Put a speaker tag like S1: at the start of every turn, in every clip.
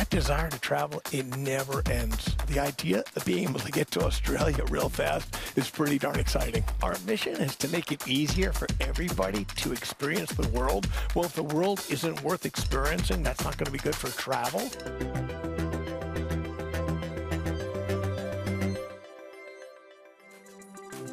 S1: that desire to travel, it never ends. The idea of being able to get to Australia real fast is pretty darn exciting. Our mission is to make it easier for everybody to experience the world. Well, if the world isn't worth experiencing, that's not going to be good for travel.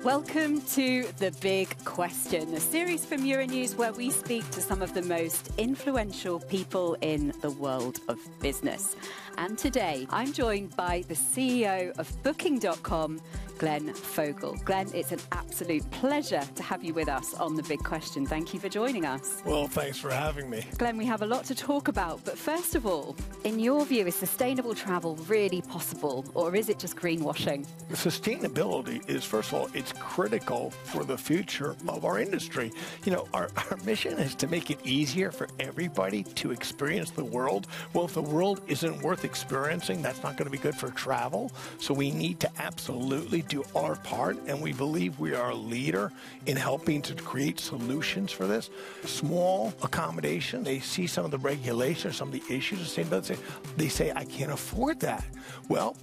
S2: Welcome to The Big Question, a series from Euronews where we speak to some of the most influential people in the world of business. And today, I'm joined by the CEO of Booking.com, Glenn Fogel. Glenn, it's an absolute pleasure to have you with us on The Big Question. Thank you for joining us.
S1: Well, thanks for having me.
S2: Glenn, we have a lot to talk about, but first of all, in your view, is sustainable travel really possible, or is it just greenwashing?
S1: Sustainability is, first of all, it's critical for the future of our industry. You know, our mission is to make it easier for everybody to experience the world. Well, if the world isn't worth experiencing, that's not going to be good for travel. So we need to absolutely do our part, and we believe we are a leader in helping to create solutions for this. Small accommodation, they see some of the regulations, some of the issues of sustainability, they say, I can't afford that. Well,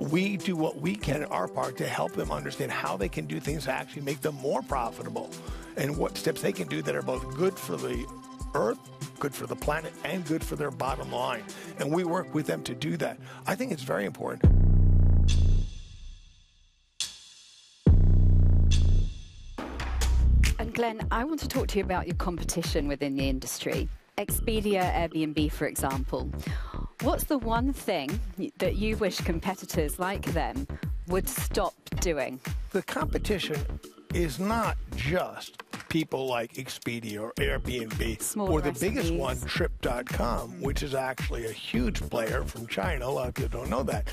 S1: we do what we can in our part to help them understand how they can do things to actually make them more profitable and what steps they can do that are both good for the earth, good for the planet, and good for their bottom line. And we work with them to do that. I think it's very important.
S2: And Glenn, I want to talk to you about your competition within the industry. Expedia, Airbnb, for example. What's the one thing that you wish competitors like them would stop doing?
S1: The competition is not just people like Expedia or Airbnb,
S2: Smaller
S1: or the
S2: SMEs.
S1: biggest one, Trip.com, which is actually a huge player from China. A lot of people don't know that.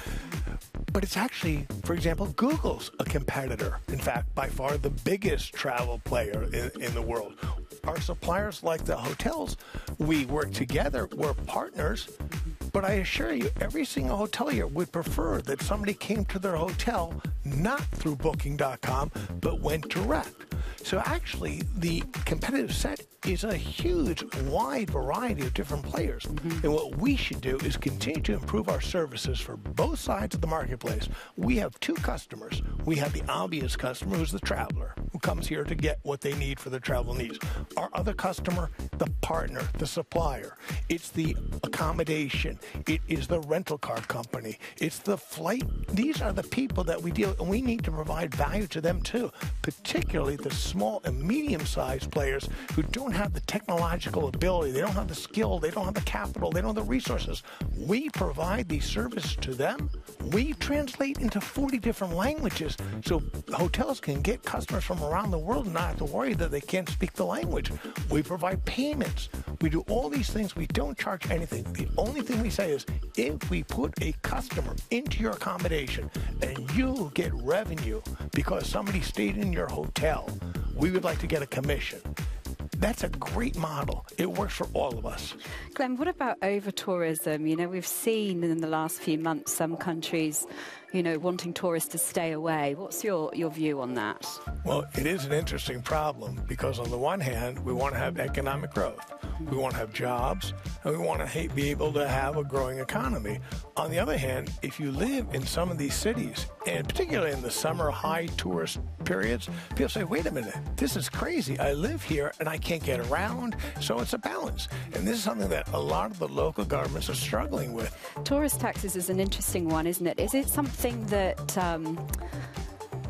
S1: But it's actually, for example, Google's a competitor. In fact, by far the biggest travel player in the world. Our suppliers, like the hotels, we work together, we're partners. But I assure you, every single hotelier would prefer that somebody came to their hotel not through Booking.com, but went direct. So actually, the competitive set is a huge, wide variety of different players. And what we should do is continue to improve our services for both sides of the marketplace. We have two customers. We have the obvious customer, who's the traveler, who comes here to get what they need for their travel needs. Our other customer, the partner, the supplier. It's the accommodation. It is the rental car company. It's the flight. These are the people that we deal with, and we need to provide value to them too, particularly the small and medium-sized players who don't have the technological ability, they don't have the skill, they don't have the capital, they don't have the resources. We provide these services to them. We translate into 40 different languages so hotels can get customers from around the world and not have to worry that they can't speak the language. We provide payments. We do all these things. We don't charge anything. The only thing we say is, if we put a customer into your accommodation and you get revenue because somebody stayed in your hotel, we would like to get a commission. That's a great model. It works for all of us.
S2: Glenn, what about over-tourism? You know, we've seen in the last few months some countries, you know, wanting tourists to stay away. What's your view on that?
S1: Well, it is an interesting problem because on the one hand, we want to have economic growth. We want to have jobs, and we want to be able to have a growing economy. On the other hand, if you live in some of these cities, and particularly in the summer high tourist periods, people say, wait a minute, this is crazy. I live here and I can't get around, so it's a balance. And this is something that a lot of the local governments are struggling with.
S2: Tourist taxes is an interesting one, isn't it? Is it something that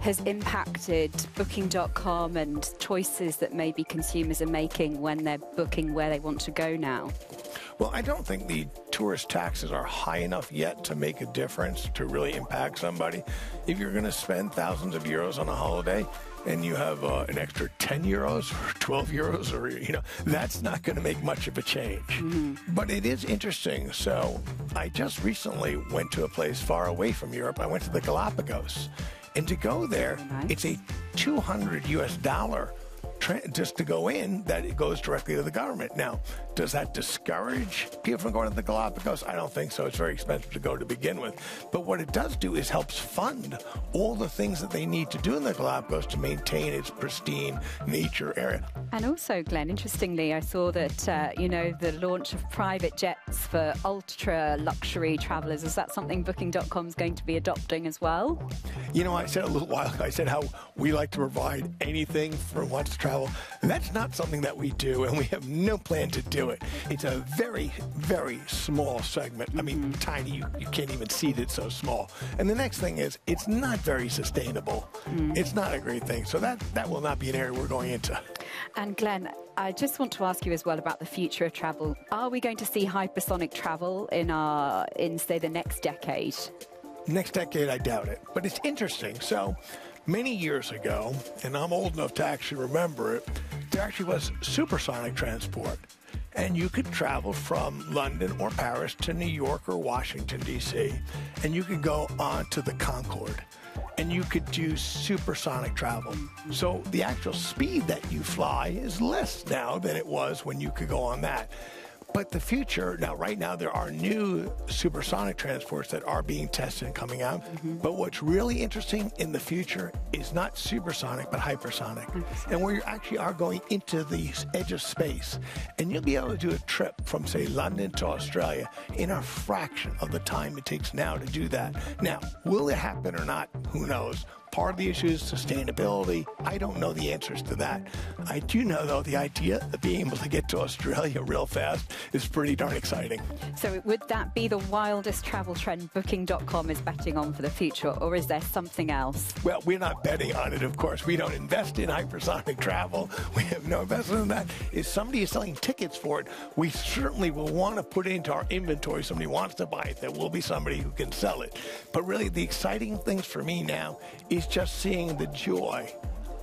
S2: has impacted Booking.com and choices that maybe consumers are making when they're booking where they want to go now?
S1: Well, I don't think the tourist taxes are high enough yet to make a difference to really impact somebody. If you're going to spend thousands of euros on a holiday and you have an extra 10 euros or 12 euros, or, you know, that's not going to make much of a change. But it is interesting. So I just recently went to a place far away from Europe. I went to the Galapagos. And to go there, it's a $200 US just to go in, that it goes directly to the government. Now, does that discourage people from going to the Galapagos? I don't think so. It's very expensive to go to begin with. But what it does do is helps fund all the things that they need to do in the Galapagos to maintain its pristine nature area.
S2: And also, Glenn, interestingly, I saw that, the launch of private jets for ultra luxury travelers. Is that something Booking.com is going to be adopting as well?
S1: I said a little while ago, I said how we like to provide anything for who wants to travel. That's not something that we do, and we have no plan to do it. It's a very, very small segment. I mean, tiny. You can't even see it. It's so small. And the next thing is, it's not very sustainable. It's not a great thing. So that will not be an area we're going into.
S2: And Glenn, I just want to ask you as well about the future of travel. Are we going to see hypersonic travel in say, the next decade?
S1: Next decade, I doubt it. But it's interesting. So many years ago, and I'm old enough to actually remember it, there actually was supersonic transport. And you could travel from London or Paris to New York or Washington, D.C., and you could go on to the Concorde. And you could do supersonic travel. So the actual speed that you fly is less now than it was when you could go on that. But the future, right now there are new supersonic transports that are being tested and coming out. But what's really interesting in the future is not supersonic, but hypersonic. And where you actually are going into the edge of space. And you'll be able to do a trip from, say, London to Australia in a fraction of the time it takes now to do that. Now, will it happen or not? Who knows? Part of the issue is sustainability. I don't know the answers to that. I do know, though, the idea of being able to get to Australia real fast is pretty darn exciting.
S2: So would that be the wildest travel trend Booking.com is betting on for the future, or is there something else?
S1: Well, we're not betting on it, of course. We don't invest in hypersonic travel. We have no investment in that. If somebody is selling tickets for it, we certainly will want to put it into our inventory. Somebody wants to buy it, there will be somebody who can sell it. But really, the exciting things for me now is just seeing the joy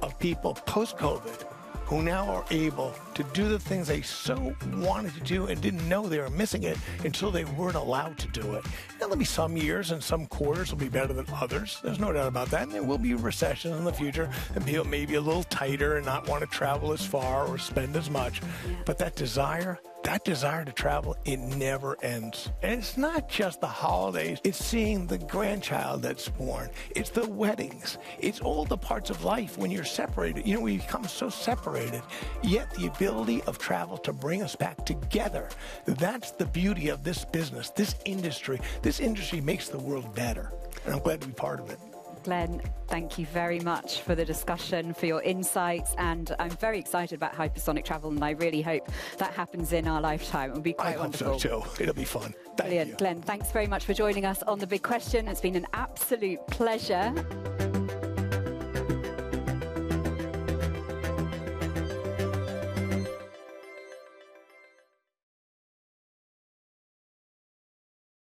S1: of people post-COVID who now are able to do the things they so wanted to do and didn't know they were missing it until they weren't allowed to do it. Now, there'll be some years and some quarters will be better than others. There's no doubt about that. And there will be recessions in the future and people may be a little tighter and not want to travel as far or spend as much. But that desire to travel, it never ends. And it's not just the holidays. It's seeing the grandchild that's born. It's the weddings. It's all the parts of life when you're separated. We become so separated. Yet the ability of travel to bring us back together, that's the beauty of this business, this industry. This industry makes the world better. And I'm glad to be part of it.
S2: Glenn, thank you very much for the discussion, for your insights, and I'm very excited about hypersonic travel, and I really hope that happens in our lifetime. It would be quite wonderful.
S1: I hope so too. It'll be fun.
S2: Brilliant. Glenn, thanks very much for joining us on The Big Question. It's been an absolute pleasure.